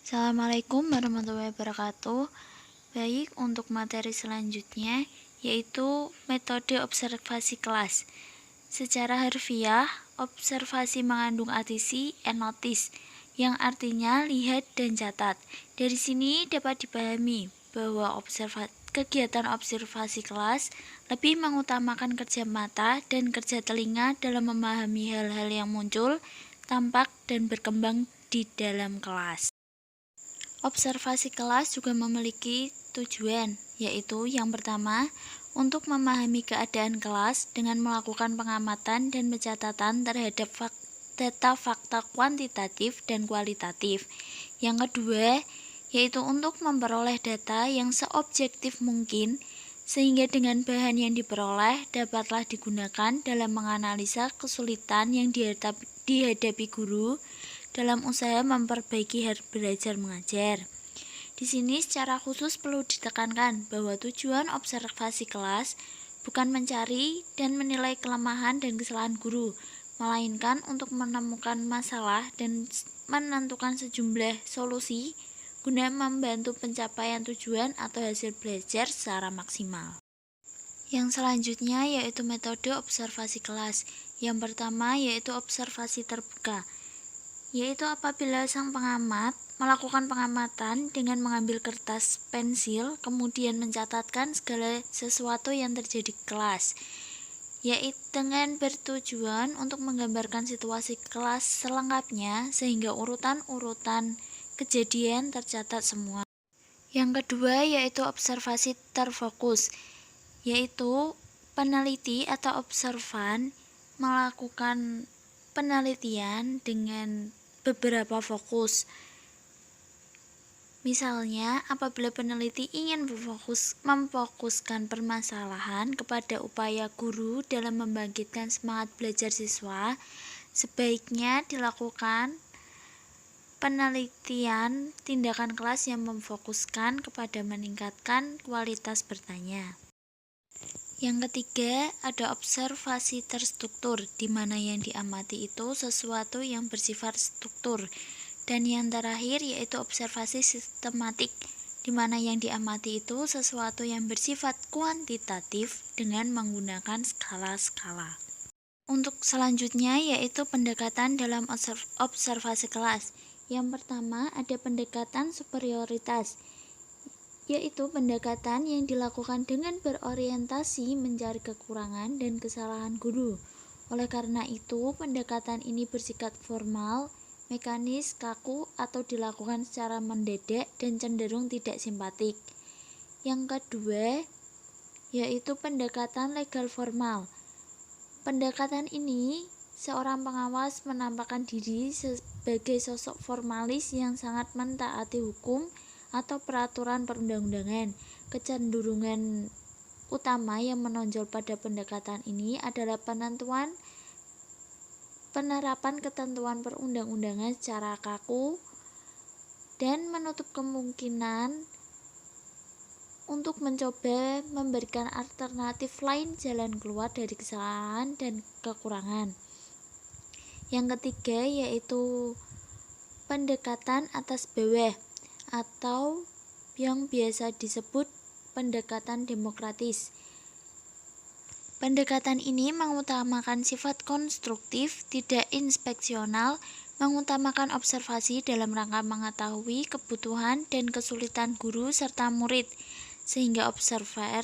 Assalamualaikum warahmatullahi wabarakatuh. Baik, untuk materi selanjutnya yaitu metode observasi kelas. Secara harfiah, observasi mengandung arti and notice, yang artinya lihat dan catat. Dari sini dapat dipahami bahwa kegiatan observasi kelas lebih mengutamakan kerja mata dan kerja telinga dalam memahami hal-hal yang muncul, tampak, dan berkembang di dalam kelas. Observasi kelas juga memiliki tujuan, yaitu yang pertama, untuk memahami keadaan kelas dengan melakukan pengamatan dan pencatatan terhadap data fakta kuantitatif dan kualitatif. Yang kedua, yaitu untuk memperoleh data yang seobjektif mungkin, sehingga dengan bahan yang diperoleh dapatlah digunakan dalam menganalisa kesulitan yang dihadapi guru dalam usaha memperbaiki belajar mengajar. Di sini secara khusus perlu ditekankan bahwa tujuan observasi kelas bukan mencari dan menilai kelemahan dan kesalahan guru, melainkan untuk menemukan masalah dan menentukan sejumlah solusi guna membantu pencapaian tujuan atau hasil belajar secara maksimal. Yang selanjutnya yaitu metode observasi kelas. Yang pertama yaitu observasi terbuka, yaitu apabila sang pengamat melakukan pengamatan dengan mengambil kertas pensil, kemudian mencatatkan segala sesuatu yang terjadi di kelas, yaitu dengan bertujuan untuk menggambarkan situasi kelas selengkapnya sehingga urutan-urutan kejadian tercatat semua. Yang kedua yaitu observasi terfokus, yaitu peneliti atau observan melakukan penelitian dengan beberapa fokus. Misalnya, apabila peneliti ingin memfokuskan permasalahan kepada upaya guru dalam membangkitkan semangat belajar siswa, sebaiknya dilakukan penelitian tindakan kelas yang memfokuskan kepada meningkatkan kualitas bertanya. Yang ketiga, ada observasi terstruktur, di mana yang diamati itu sesuatu yang bersifat struktur. Dan yang terakhir yaitu observasi sistematik, di mana yang diamati itu sesuatu yang bersifat kuantitatif dengan menggunakan skala-skala. Untuk selanjutnya yaitu pendekatan dalam observasi kelas. Yang pertama ada pendekatan superioritas, yaitu pendekatan yang dilakukan dengan berorientasi mencari kekurangan dan kesalahan guru. Oleh karena itu, pendekatan ini bersifat formal, mekanis, kaku, atau dilakukan secara mendadak dan cenderung tidak simpatik. Yang kedua, yaitu pendekatan legal formal. Pendekatan ini, seorang pengawas menampakkan diri sebagai sosok formalis yang sangat mentaati hukum atau peraturan perundang-undangan. Kecenderungan utama yang menonjol pada pendekatan ini adalah penerapan ketentuan perundang-undangan secara kaku dan menutup kemungkinan untuk mencoba memberikan alternatif lain jalan keluar dari kesalahan dan kekurangan. Yang ketiga yaitu pendekatan atas bawah, atau yang biasa disebut pendekatan demokratis. Pendekatan ini mengutamakan sifat konstruktif, tidak inspeksional, mengutamakan observasi dalam rangka mengetahui kebutuhan dan kesulitan guru serta murid, sehingga observer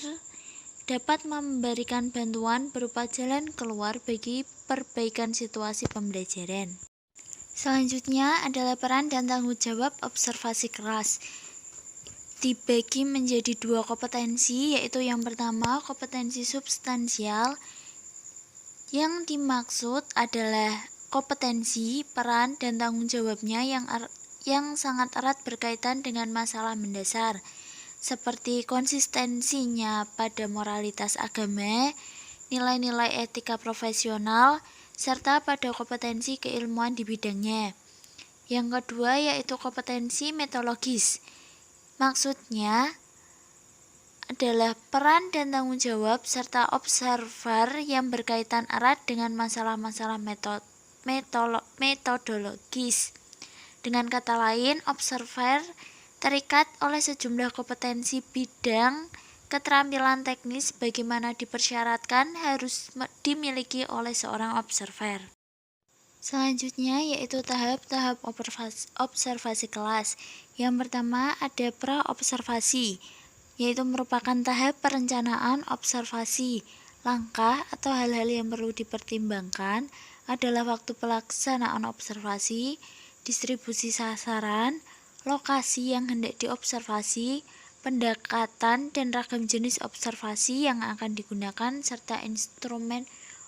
dapat memberikan bantuan berupa jalan keluar bagi perbaikan situasi pembelajaran. Selanjutnya adalah peran dan tanggung jawab observasi kelas. Dibagi menjadi dua kompetensi, yaitu yang pertama kompetensi substansial. Yang dimaksud adalah kompetensi, peran, dan tanggung jawabnya yang sangat erat berkaitan dengan masalah mendasar, seperti konsistensinya pada moralitas agama, nilai-nilai etika profesional, serta pada kompetensi keilmuan di bidangnya. Yang kedua yaitu kompetensi metodologis. Maksudnya adalah peran dan tanggung jawab serta observer yang berkaitan erat dengan masalah-masalah metodologis. Dengan kata lain, observer terikat oleh sejumlah kompetensi bidang keterampilan teknis bagaimana dipersyaratkan harus dimiliki oleh seorang observer. Selanjutnya yaitu tahap-tahap observasi kelas. Yang pertama ada pra-observasi, yaitu merupakan tahap perencanaan observasi. Langkah atau hal-hal yang perlu dipertimbangkan adalah waktu pelaksanaan observasi, distribusi sasaran, lokasi yang hendak diobservasi, pendekatan dan ragam jenis observasi yang akan digunakan, serta instrumen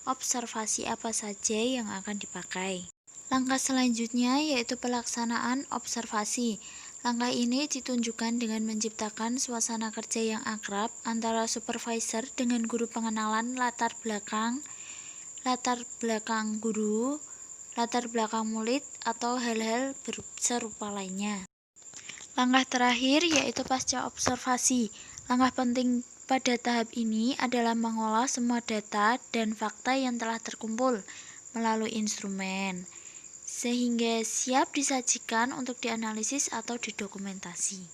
observasi apa saja yang akan dipakai. Langkah selanjutnya yaitu pelaksanaan observasi. Langkah ini ditunjukkan dengan menciptakan suasana kerja yang akrab antara supervisor dengan guru, pengenalan latar belakang guru, latar belakang murid, atau hal-hal serupa lainnya. Langkah terakhir yaitu pasca observasi. Langkah penting pada tahap ini adalah mengolah semua data dan fakta yang telah terkumpul melalui instrumen, sehingga siap disajikan untuk dianalisis atau didokumentasi.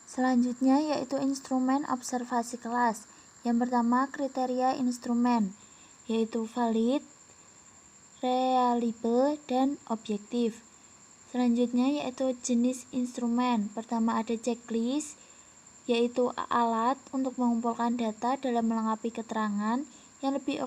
Selanjutnya yaitu instrumen observasi kelas. Yang pertama, kriteria instrumen, yaitu valid, reliable, dan objektif. Selanjutnya yaitu jenis instrumen. Pertama ada checklist, yaitu alat untuk mengumpulkan data dalam melengkapi keterangan yang lebih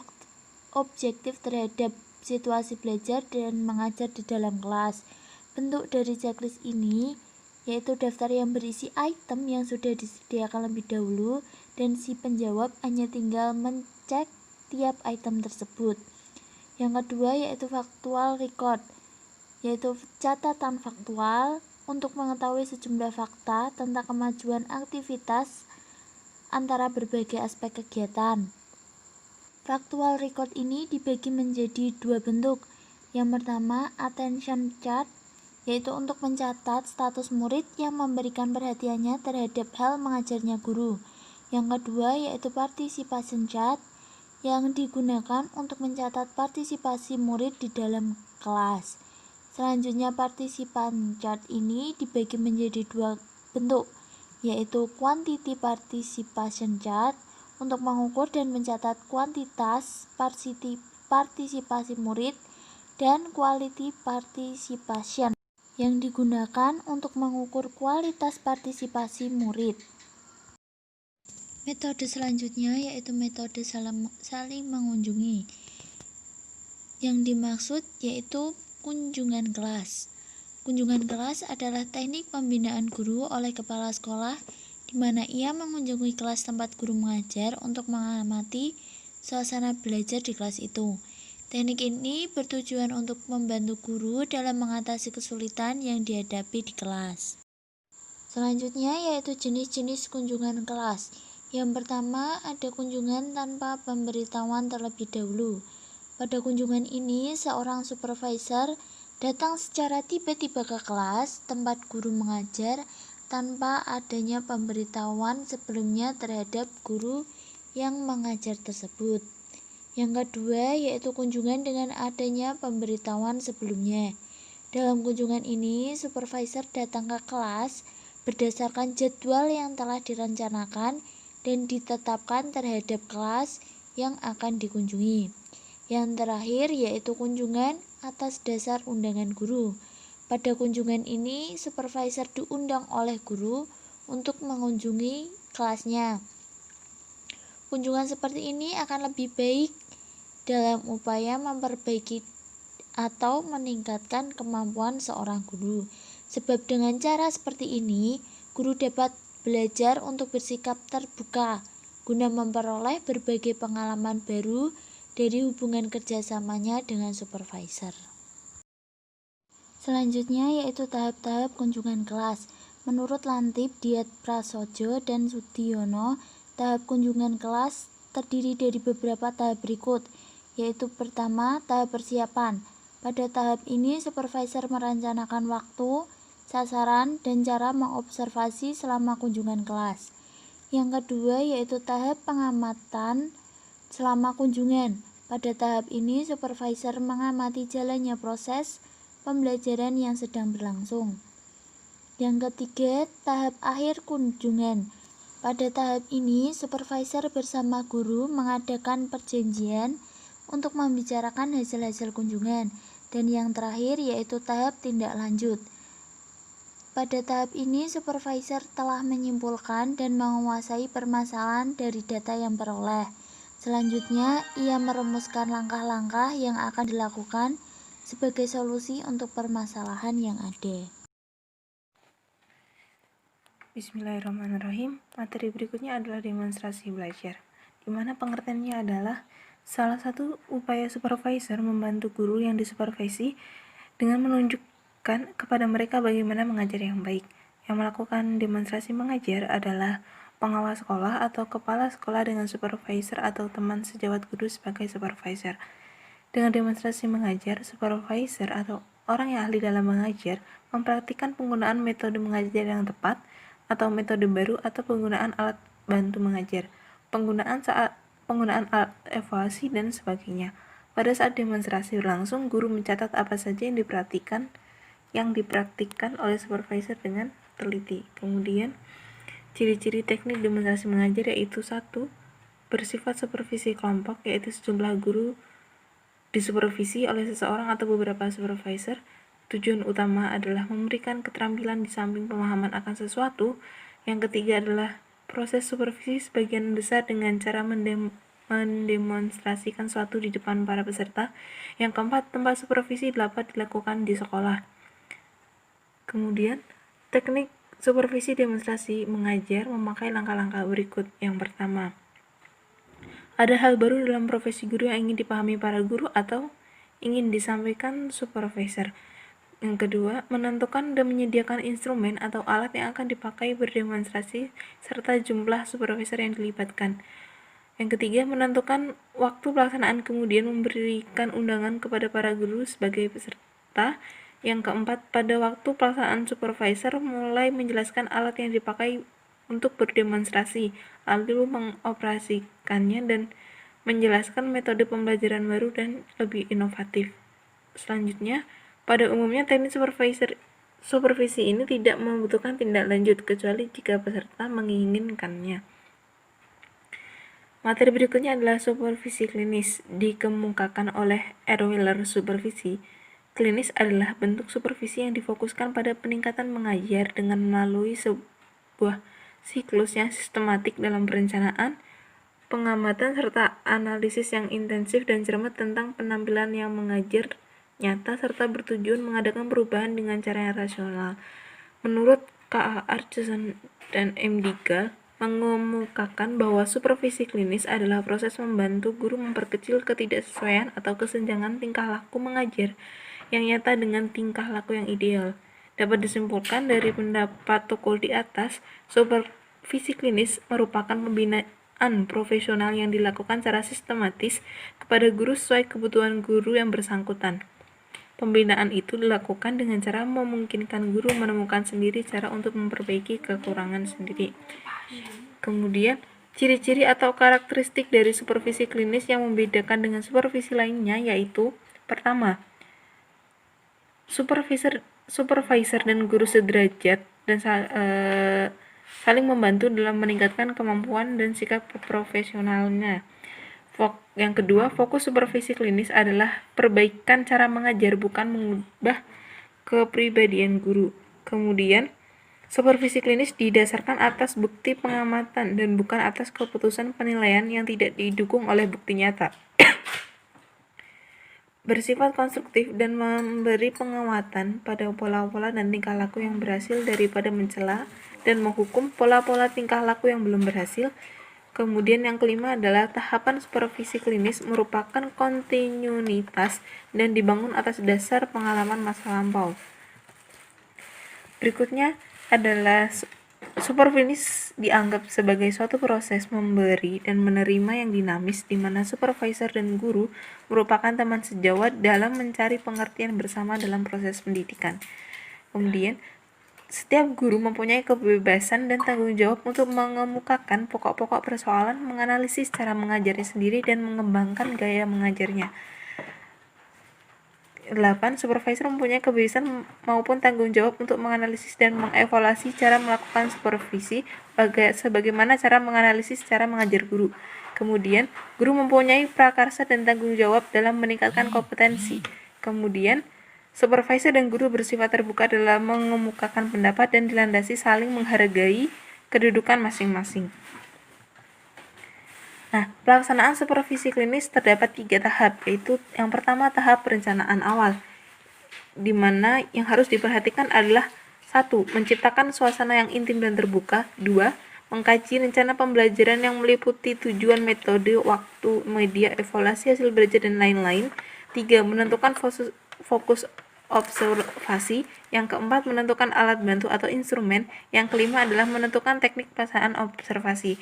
objektif terhadap situasi belajar dan mengajar di dalam kelas. Bentuk dari checklist ini yaitu daftar yang berisi item yang sudah disediakan lebih dahulu dan si penjawab hanya tinggal mencek tiap item tersebut. Yang kedua yaitu factual record, yaitu catatan faktual untuk mengetahui sejumlah fakta tentang kemajuan aktivitas antara berbagai aspek kegiatan. Factual record ini dibagi menjadi dua bentuk. Yang pertama, attention chart, yaitu untuk mencatat status murid yang memberikan perhatiannya terhadap hal mengajarnya guru. Yang kedua, yaitu participation chart, yang digunakan untuk mencatat partisipasi murid di dalam kelas. Selanjutnya, participant chart ini dibagi menjadi dua bentuk, yaitu quantity participation chart untuk mengukur dan mencatat kuantitas partisipasi murid, dan quality participation yang digunakan untuk mengukur kualitas partisipasi murid. Metode selanjutnya yaitu metode saling mengunjungi. Yang dimaksud yaitu kunjungan kelas. Kunjungan kelas adalah teknik pembinaan guru oleh kepala sekolah di mana ia mengunjungi kelas tempat guru mengajar untuk mengamati suasana belajar di kelas itu. Teknik ini bertujuan untuk membantu guru dalam mengatasi kesulitan yang dihadapi di kelas. Selanjutnya yaitu jenis-jenis kunjungan kelas. Yang pertama ada kunjungan tanpa pemberitahuan terlebih dahulu. Pada kunjungan ini, seorang supervisor datang secara tiba-tiba ke kelas tempat guru mengajar tanpa adanya pemberitahuan sebelumnya terhadap guru yang mengajar tersebut. Yang kedua yaitu kunjungan dengan adanya pemberitahuan sebelumnya. Dalam kunjungan ini, supervisor datang ke kelas berdasarkan jadwal yang telah direncanakan dan ditetapkan terhadap kelas yang akan dikunjungi. Yang terakhir yaitu kunjungan atas dasar undangan guru. Pada kunjungan ini, supervisor diundang oleh guru untuk mengunjungi kelasnya. Kunjungan seperti ini akan lebih baik dalam upaya memperbaiki atau meningkatkan kemampuan seorang guru. Sebab dengan cara seperti ini, guru dapat belajar untuk bersikap terbuka guna memperoleh berbagai pengalaman baru dari hubungan kerjasamanya dengan supervisor. Selanjutnya yaitu tahap-tahap kunjungan kelas. Menurut Lantip, Diat Prasojo, dan Sudiono, tahap kunjungan kelas terdiri dari beberapa tahap berikut, yaitu pertama, tahap persiapan. Pada tahap ini, supervisor merencanakan waktu, sasaran, dan cara mengobservasi selama kunjungan kelas. Yang kedua yaitu tahap pengamatan selama kunjungan. Pada tahap ini, supervisor mengamati jalannya proses pembelajaran yang sedang berlangsung. Yang ketiga, tahap akhir kunjungan. Pada tahap ini, supervisor bersama guru mengadakan perjanjian untuk membicarakan hasil-hasil kunjungan. Dan yang terakhir yaitu tahap tindak lanjut. Pada tahap ini, supervisor telah menyimpulkan dan menguasai permasalahan dari data yang peroleh. Selanjutnya, ia merumuskan langkah-langkah yang akan dilakukan sebagai solusi untuk permasalahan yang ada. Bismillahirrahmanirrahim. Materi berikutnya adalah demonstrasi belajar, di mana pengertiannya adalah salah satu upaya supervisor membantu guru yang disupervisi dengan menunjukkan kepada mereka bagaimana mengajar yang baik. Yang melakukan demonstrasi mengajar adalah pengawas sekolah atau kepala sekolah dengan supervisor atau teman sejawat guru sebagai supervisor. Dengan demonstrasi mengajar, supervisor atau orang yang ahli dalam mengajar mempraktikkan penggunaan metode mengajar yang tepat atau metode baru atau penggunaan alat bantu mengajar, penggunaan alat evaluasi dan sebagainya. Pada saat demonstrasi berlangsung, guru mencatat apa saja yang dipraktikkan oleh supervisor dengan teliti. Kemudian, ciri-ciri teknik demonstrasi mengajar yaitu 1. Bersifat supervisi kelompok, yaitu sejumlah guru disupervisi oleh seseorang atau beberapa supervisor. Tujuan utama adalah memberikan keterampilan di samping pemahaman akan sesuatu. Yang ketiga adalah proses supervisi sebagian besar dengan cara mendemonstrasikan sesuatu di depan para peserta. Yang keempat, tempat supervisi dapat dilakukan di sekolah. Kemudian, teknik supervisi demonstrasi mengajar memakai langkah-langkah berikut. Yang pertama, ada hal baru dalam profesi guru yang ingin dipahami para guru atau ingin disampaikan supervisor. Yang kedua, menentukan dan menyediakan instrumen atau alat yang akan dipakai berdemonstrasi serta jumlah supervisor yang dilibatkan. Yang ketiga, menentukan waktu pelaksanaan, kemudian memberikan undangan kepada para guru sebagai peserta. Yang keempat, pada waktu pelaksanaan supervisor mulai menjelaskan alat yang dipakai untuk berdemonstrasi, lalu mengoperasikannya dan menjelaskan metode pembelajaran baru dan lebih inovatif. Selanjutnya, pada umumnya teknik supervisi ini tidak membutuhkan tindak lanjut kecuali jika peserta menginginkannya. Materi berikutnya adalah supervisi klinis, dikemukakan oleh Erwiler. Supervisi klinis adalah bentuk supervisi yang difokuskan pada peningkatan mengajar dengan melalui sebuah siklus yang sistematik dalam perencanaan, pengamatan, serta analisis yang intensif dan cermat tentang penampilan yang mengajar nyata serta bertujuan mengadakan perubahan dengan cara yang rasional. Menurut K.A. Archson dan M. Digal, mengemukakan bahwa supervisi klinis adalah proses membantu guru memperkecil ketidaksesuaian atau kesenjangan tingkah laku mengajar yang nyata dengan tingkah laku yang ideal. Dapat disimpulkan dari pendapat tokoh di atas, supervisi klinis merupakan pembinaan profesional yang dilakukan secara sistematis kepada guru sesuai kebutuhan guru yang bersangkutan. Pembinaan itu dilakukan dengan cara memungkinkan guru menemukan sendiri cara untuk memperbaiki kekurangan sendiri. Kemudian, ciri-ciri atau karakteristik dari supervisi klinis yang membedakan dengan supervisi lainnya yaitu: pertama, supervisor dan guru sederajat dan saling membantu dalam meningkatkan kemampuan dan sikap profesionalnya. Yang kedua, fokus supervisi klinis adalah perbaikan cara mengajar, bukan mengubah kepribadian guru. Kemudian, supervisi klinis didasarkan atas bukti pengamatan dan bukan atas keputusan penilaian yang tidak didukung oleh bukti nyata. Bersifat konstruktif dan memberi penguatan pada pola-pola dan tingkah laku yang berhasil daripada mencela dan menghukum pola-pola tingkah laku yang belum berhasil. Kemudian yang kelima adalah tahapan supervisi klinis merupakan kontinuitas dan dibangun atas dasar pengalaman masa lampau. Berikutnya adalah supervisi dianggap sebagai suatu proses memberi dan menerima yang dinamis di mana supervisor dan guru merupakan teman sejawat dalam mencari pengertian bersama dalam proses pendidikan. Kemudian, setiap guru mempunyai kebebasan dan tanggung jawab untuk mengemukakan pokok-pokok persoalan, menganalisis cara mengajarnya sendiri, dan mengembangkan gaya mengajarnya. 8. Supervisor mempunyai kebebasan maupun tanggung jawab untuk menganalisis dan mengevaluasi cara melakukan supervisi sebagaimana cara menganalisis cara mengajar guru. Kemudian, guru mempunyai prakarsa dan tanggung jawab dalam meningkatkan kompetensi. Kemudian, supervisor dan guru bersifat terbuka dalam mengemukakan pendapat dan dilandasi saling menghargai kedudukan masing-masing. Nah, pelaksanaan supervisi klinis terdapat 3 tahap, yaitu yang pertama tahap perencanaan awal, di mana yang harus diperhatikan adalah 1. Menciptakan suasana yang intim dan terbuka. 2. Mengkaji rencana pembelajaran yang meliputi tujuan, metode, waktu, media, evaluasi hasil belajar, dan lain-lain. 3. Menentukan fokus observasi. Yang keempat, menentukan alat bantu atau instrumen. Yang kelima adalah menentukan teknik pelaksanaan observasi.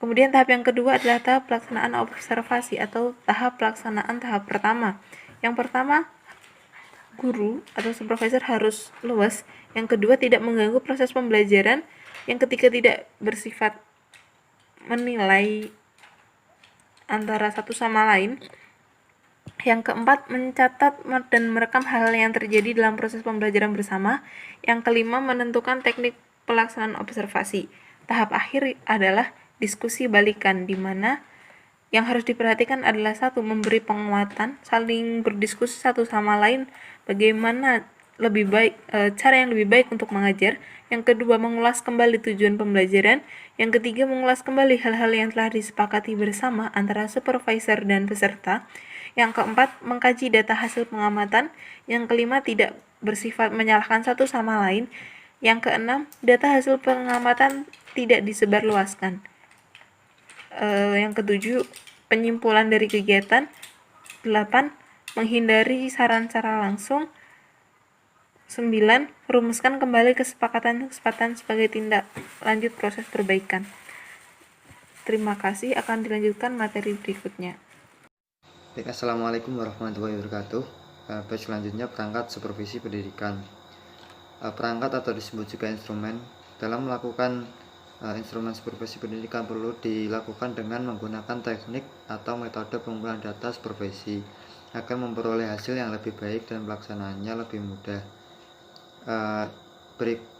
Kemudian tahap yang kedua adalah tahap pelaksanaan observasi atau tahap pelaksanaan tahap pertama. Yang pertama, guru atau supervisor harus luas. Yang kedua, tidak mengganggu proses pembelajaran. Yang ketiga, tidak bersifat menilai antara satu sama lain. Yang keempat, mencatat dan merekam hal yang terjadi dalam proses pembelajaran bersama. Yang kelima, menentukan teknik pelaksanaan observasi. Tahap akhir adalah diskusi balikan, di mana yang harus diperhatikan adalah 1. Memberi penguatan, saling berdiskusi satu sama lain bagaimana cara yang lebih baik untuk mengajar. Yang kedua, mengulas kembali tujuan pembelajaran. Yang ketiga, mengulas kembali hal-hal yang telah disepakati bersama antara supervisor dan peserta. Yang keempat, mengkaji data hasil pengamatan. Yang kelima, tidak bersifat menyalahkan satu sama lain. Yang keenam, data hasil pengamatan tidak disebarluaskan. Yang ketujuh, penyimpulan dari kegiatan. 8. Menghindari saran secara langsung. 9. Rumuskan kembali kesepakatan sebagai tindak lanjut proses perbaikan. Terima kasih, akan dilanjutkan materi berikutnya. Assalamualaikum warahmatullahi wabarakatuh. Baik, selanjutnya perangkat supervisi pendidikan. Perangkat atau disebut juga instrumen. Dalam melakukan instrumen supervisi pendidikan perlu dilakukan dengan menggunakan teknik atau metode pengumpulan data supervisi agar memperoleh hasil yang lebih baik dan pelaksanaannya lebih mudah.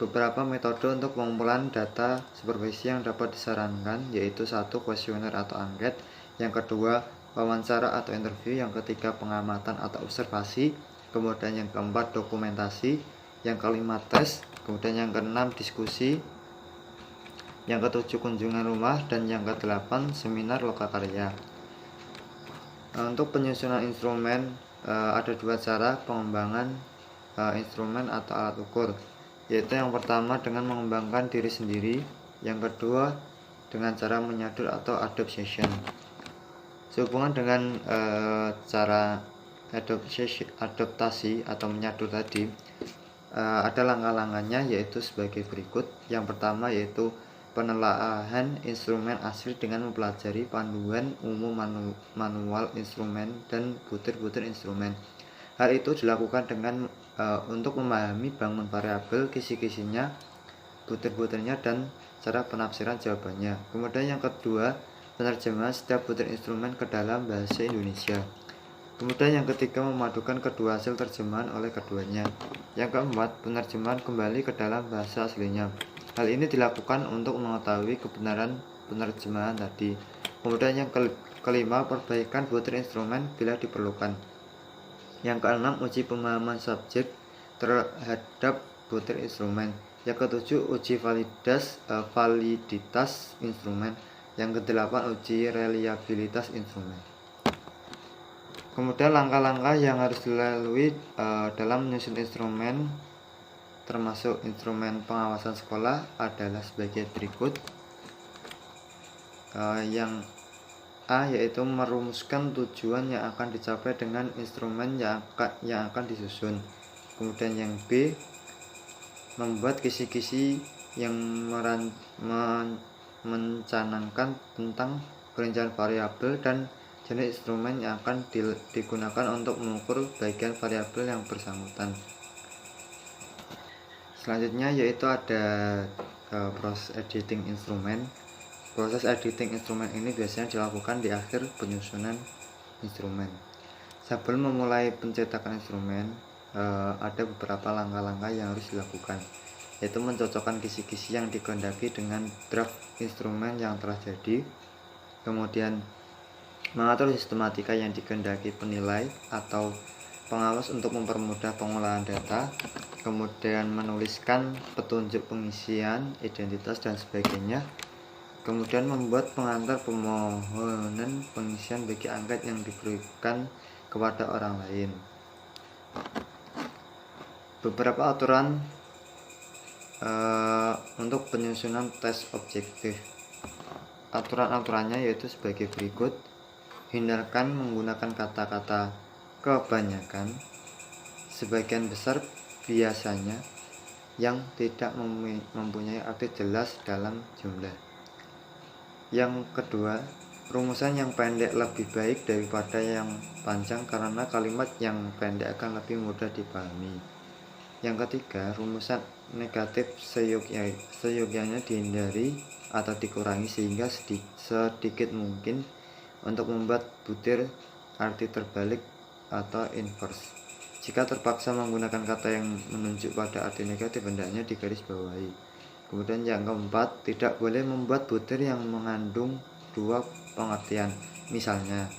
Beberapa metode untuk pengumpulan data supervisi yang dapat disarankan yaitu 1. Kuesioner atau angket. Yang kedua, wawancara atau interview. Yang ketiga, pengamatan atau observasi. Kemudian yang keempat, dokumentasi. Yang kelima, tes. Kemudian yang keenam, diskusi. Yang ketujuh, kunjungan rumah. Dan yang kedelapan, seminar lokakarya. Untuk penyusunan instrumen ada 2 cara pengembangan instrumen atau alat ukur, yaitu yang pertama dengan mengembangkan diri sendiri, yang kedua dengan cara menyadur atau adaptation. Sehubungan dengan cara adaptasi atau menyadur tadi, ada langkah-langkahnya yaitu sebagai berikut. Yang pertama yaitu penelaahan instrumen asli dengan mempelajari panduan umum manual instrumen dan butir-butir instrumen. Hal itu dilakukan dengan untuk memahami bangun variabel, kisi-kisinya, butir-butirnya, dan cara penafsiran jawabannya. Kemudian yang kedua, penerjemahan setiap butir instrumen ke dalam bahasa Indonesia. Kemudian yang ketiga, memadukan kedua hasil terjemahan oleh keduanya. Yang keempat, penerjemahan kembali ke dalam bahasa aslinya. Hal ini dilakukan untuk mengetahui kebenaran penerjemahan tadi. Kemudian yang kelima, perbaikan butir instrumen bila diperlukan. Yang keenam, uji pemahaman subjek terhadap butir instrumen. Yang ketujuh, uji validitas instrumen. Yang kedelapan, uji reliabilitas instrumen. Kemudian langkah-langkah yang harus dilalui dalam menyusun instrumen termasuk instrumen pengawasan sekolah adalah sebagai berikut. Yang A yaitu merumuskan tujuan yang akan dicapai dengan instrumen yang akan disusun. Kemudian yang B, membuat kisi-kisi yang mencanangkan tentang perincian variabel dan jenis instrumen yang akan digunakan untuk mengukur bagian variabel yang bersangkutan. Selanjutnya yaitu ada proses editing instrumen. Proses editing instrumen ini biasanya dilakukan di akhir penyusunan instrumen. Sebelum memulai pencetakan instrumen, ada beberapa langkah-langkah yang harus dilakukan, yaitu mencocokkan kisi-kisi yang dikehendaki dengan draft instrumen yang telah jadi, kemudian mengatur sistematika yang dikehendaki penilai atau pengawas untuk mempermudah pengolahan data, kemudian menuliskan petunjuk pengisian, identitas, dan sebagainya, kemudian membuat pengantar permohonan pengisian bagi angket yang diberikan kepada orang lain. Beberapa aturan untuk penyusunan tes objektif. Aturan-aturannya yaitu sebagai berikut: hindarkan menggunakan kata-kata kebanyakan, sebagian besar, biasanya, yang tidak mempunyai arti jelas dalam jumlah. Yang kedua, rumusan yang pendek lebih baik daripada yang panjang karena kalimat yang pendek akan lebih mudah dipahami. Yang ketiga, rumusan negatif seyogyanya dihindari atau dikurangi sehingga sedikit mungkin untuk membuat butir arti terbalik atau inverse. Jika terpaksa menggunakan kata yang menunjuk pada arti negatif, hendaknya digarisbawahi. Kemudian yang keempat, tidak boleh membuat butir yang mengandung dua pengertian. Misalnya,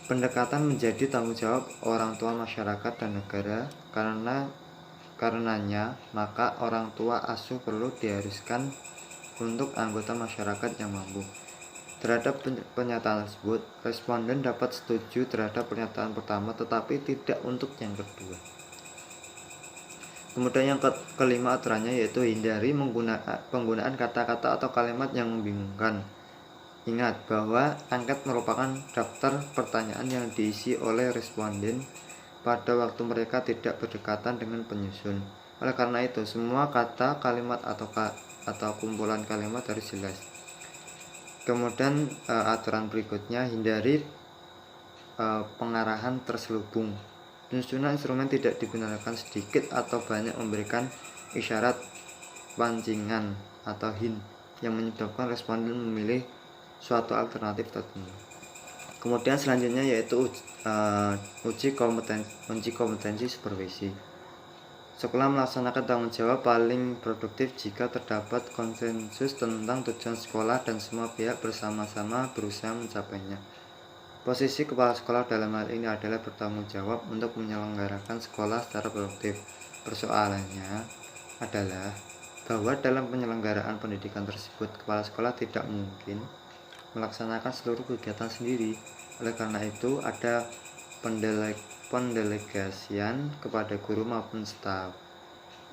pendekatan menjadi tanggung jawab orang tua, masyarakat, dan negara. Karenanya, maka orang tua asuh perlu diharuskan untuk anggota masyarakat yang mampu. Terhadap pernyataan tersebut, responden dapat setuju terhadap pernyataan pertama tetapi tidak untuk yang kedua. Kemudian yang kelima aturannya yaitu hindari penggunaan kata-kata atau kalimat yang membingungkan. Ingat bahwa angket merupakan daftar pertanyaan yang diisi oleh responden pada waktu mereka tidak berdekatan dengan penyusun. Oleh karena itu, semua kata, kalimat, atau kumpulan kalimat harus jelas. Kemudian aturan berikutnya, hindari pengarahan terselubung. Penyusunan instrumen tidak dibenarkan sedikit atau banyak memberikan isyarat pancingan atau hint yang menyebabkan responden memilih suatu alternatif tertentu. Kemudian selanjutnya yaitu uji kompetensi supervisi. Sekolah melaksanakan tanggung jawab paling produktif jika terdapat konsensus tentang tujuan sekolah dan semua pihak bersama-sama berusaha mencapainya. Posisi kepala sekolah dalam hal ini adalah bertanggung jawab untuk menyelenggarakan sekolah secara produktif. Persoalannya adalah bahwa dalam penyelenggaraan pendidikan tersebut, kepala sekolah tidak mungkin melaksanakan seluruh kegiatan sendiri. Oleh karena itu, ada pendelegasian kepada guru maupun staf.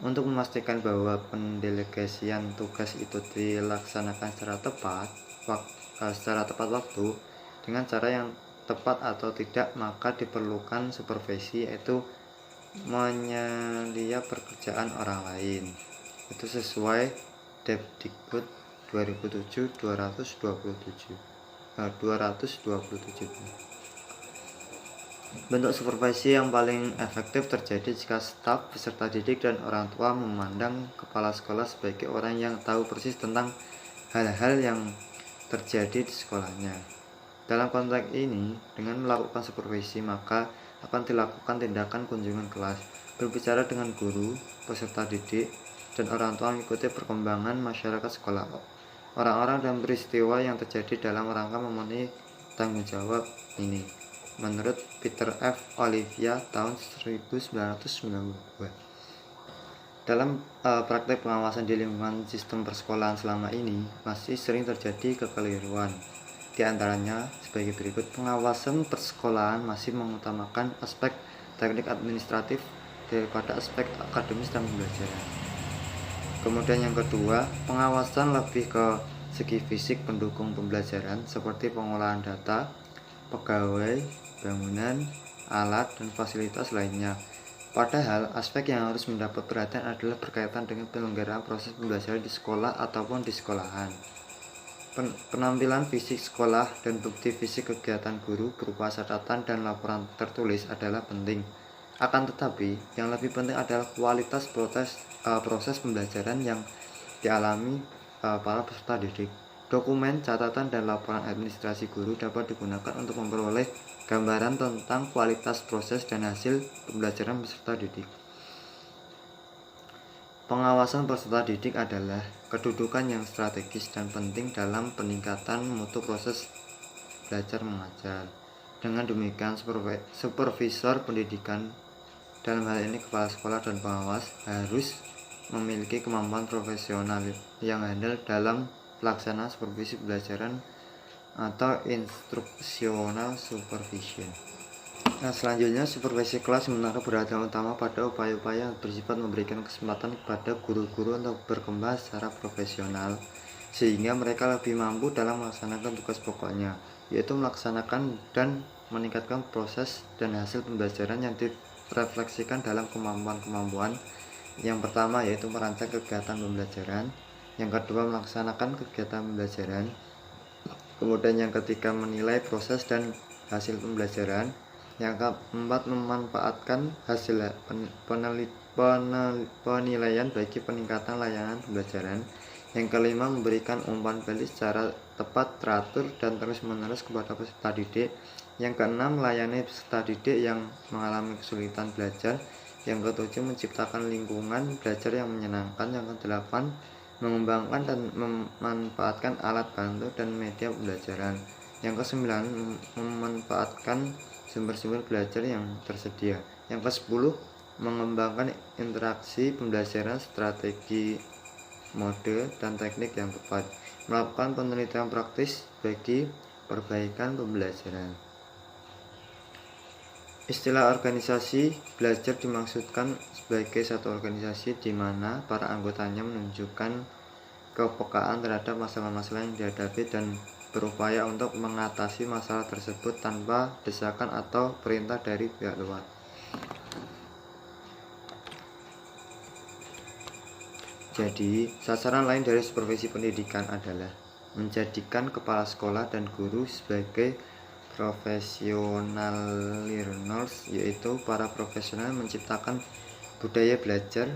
Untuk memastikan bahwa pendelegasian tugas itu dilaksanakan secara tepat waktu dengan cara yang tepat atau tidak, maka diperlukan supervisi, yaitu menyelia pekerjaan orang lain. Itu sesuai Depdikbud 2007-227. Bentuk supervisi yang paling efektif terjadi jika staf, peserta didik, dan orang tua memandang kepala sekolah sebagai orang yang tahu persis tentang hal-hal yang terjadi di sekolahnya. Dalam konteks ini, dengan melakukan supervisi, maka akan dilakukan tindakan kunjungan kelas, berbicara dengan guru, peserta didik, dan orang tua, mengikuti perkembangan masyarakat sekolah, orang-orang, dan peristiwa yang terjadi dalam rangka memenuhi tanggung jawab ini. Menurut Peter F. Olivia tahun 1992. Dalam praktek pengawasan di lingkungan sistem persekolahan selama ini, masih sering terjadi kekeliruan. Di antaranya sebagai berikut: pengawasan persekolahan masih mengutamakan aspek teknik administratif daripada aspek akademis dan pembelajaran. Kemudian yang kedua, pengawasan lebih ke segi fisik pendukung pembelajaran seperti pengolahan data, pegawai, bangunan, alat, dan fasilitas lainnya. Padahal aspek yang harus mendapat perhatian adalah berkaitan dengan penyelenggaraan proses pembelajaran di sekolah ataupun di sekolahan. Penampilan fisik sekolah dan bukti fisik kegiatan guru berupa catatan dan laporan tertulis adalah penting. Akan tetapi, yang lebih penting adalah kualitas proses pembelajaran yang dialami para peserta didik. Dokumen, catatan, dan laporan administrasi guru dapat digunakan untuk memperoleh gambaran tentang kualitas proses dan hasil pembelajaran peserta didik. Pengawasan peserta didik adalah kedudukan yang strategis dan penting dalam peningkatan mutu proses belajar mengajar. Dengan demikian, supervisor pendidikan, dalam hal ini kepala sekolah dan pengawas, harus memiliki kemampuan profesional yang handal dalam pelaksanaan supervisi pembelajaran atau instructional supervision. Nah, selanjutnya supervisi kelas menaruh perhatian utama pada upaya-upaya yang bersifat memberikan kesempatan kepada guru-guru untuk berkembang secara profesional sehingga mereka lebih mampu dalam melaksanakan tugas pokoknya, yaitu melaksanakan dan meningkatkan proses dan hasil pembelajaran yang direfleksikan dalam kemampuan-kemampuan. Yang pertama yaitu merancang kegiatan pembelajaran, yang kedua melaksanakan kegiatan pembelajaran, kemudian yang ketiga menilai proses dan hasil pembelajaran, yang keempat memanfaatkan hasil penilaian bagi peningkatan layanan pembelajaran, yang kelima memberikan umpan balik secara tepat, teratur, dan terus-menerus kepada peserta didik, yang keenam melayani peserta didik yang mengalami kesulitan belajar, yang ketujuh menciptakan lingkungan belajar yang menyenangkan, yang kedelapan mengembangkan dan memanfaatkan alat bantu dan media pembelajaran, yang kesembilan memanfaatkan sumber-sumber belajar yang tersedia, yang ke-10 mengembangkan interaksi pembelajaran, strategi, mode, dan teknik yang tepat, melakukan penelitian praktis bagi perbaikan pembelajaran. Istilah organisasi belajar dimaksudkan sebagai satu organisasi di mana para anggotanya menunjukkan kepekaan terhadap masalah-masalah yang dihadapi dan berupaya untuk mengatasi masalah tersebut tanpa desakan atau perintah dari pihak luar. Jadi, sasaran lain dari supervisi pendidikan adalah menjadikan kepala sekolah dan guru sebagai profesional learners, yaitu para profesional menciptakan budaya belajar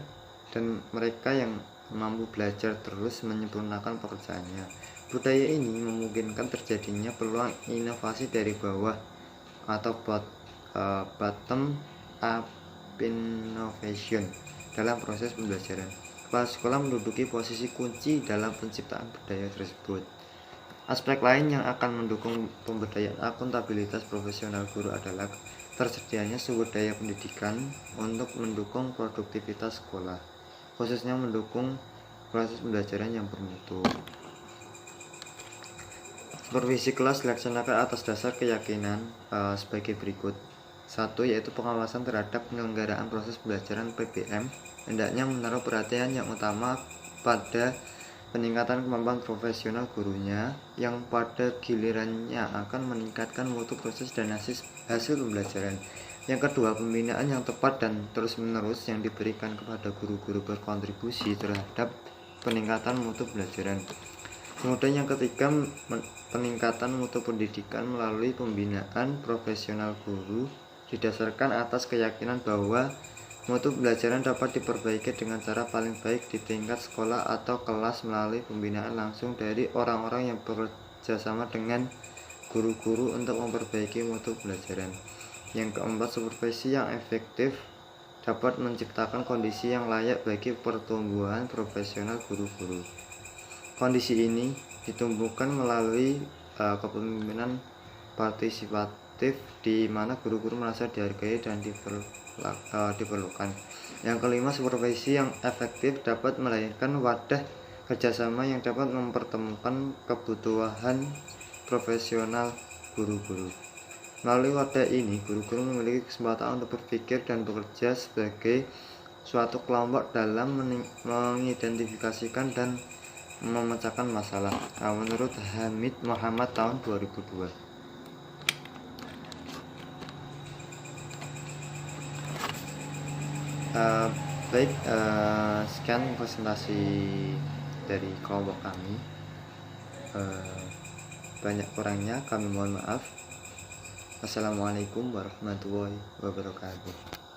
dan mereka yang mampu belajar terus menyempurnakan pekerjaannya. Budaya ini memungkinkan terjadinya peluang inovasi dari bawah atau bottom up innovation dalam proses pembelajaran. Kepala sekolah menduduki posisi kunci dalam penciptaan budaya tersebut. Aspek lain yang akan mendukung pemberdayaan akuntabilitas profesional guru adalah tersedianya sumber daya pendidikan untuk mendukung produktivitas sekolah, khususnya mendukung proses pembelajaran yang bermutu. Supervisi kelas dilaksanakan atas dasar keyakinan sebagai berikut. 1. Yaitu pengawasan terhadap penyelenggaraan proses pembelajaran PBM hendaknya menaruh perhatian yang utama pada peningkatan kemampuan profesional gurunya yang pada gilirannya akan meningkatkan mutu proses dan hasil pembelajaran. Yang kedua, pembinaan yang tepat dan terus-menerus yang diberikan kepada guru-guru berkontribusi terhadap peningkatan mutu pembelajaran. Kemudian yang ketiga, peningkatan mutu pendidikan melalui pembinaan profesional guru didasarkan atas keyakinan bahwa mutu pembelajaran dapat diperbaiki dengan cara paling baik di tingkat sekolah atau kelas melalui pembinaan langsung dari orang-orang yang bekerja sama dengan guru-guru untuk memperbaiki mutu pembelajaran. Yang keempat, supervisi yang efektif dapat menciptakan kondisi yang layak bagi pertumbuhan profesional guru-guru. Kondisi ini ditumbuhkan melalui kepemimpinan partisipatif di mana guru-guru merasa dihargai dan diperlukan. Yang kelima, supervisi yang efektif dapat melahirkan wadah kerjasama yang dapat mempertemukan kebutuhan profesional guru-guru. Melalui wadah ini, guru-guru memiliki kesempatan untuk berpikir dan bekerja sebagai suatu kelompok dalam mengidentifikasikan dan memecahkan masalah. Menurut Hamid Muhammad tahun 2002. Sekian presentasi dari kelompok kami. Banyak kurangnya kami mohon maaf. Assalamualaikum warahmatullahi wabarakatuh.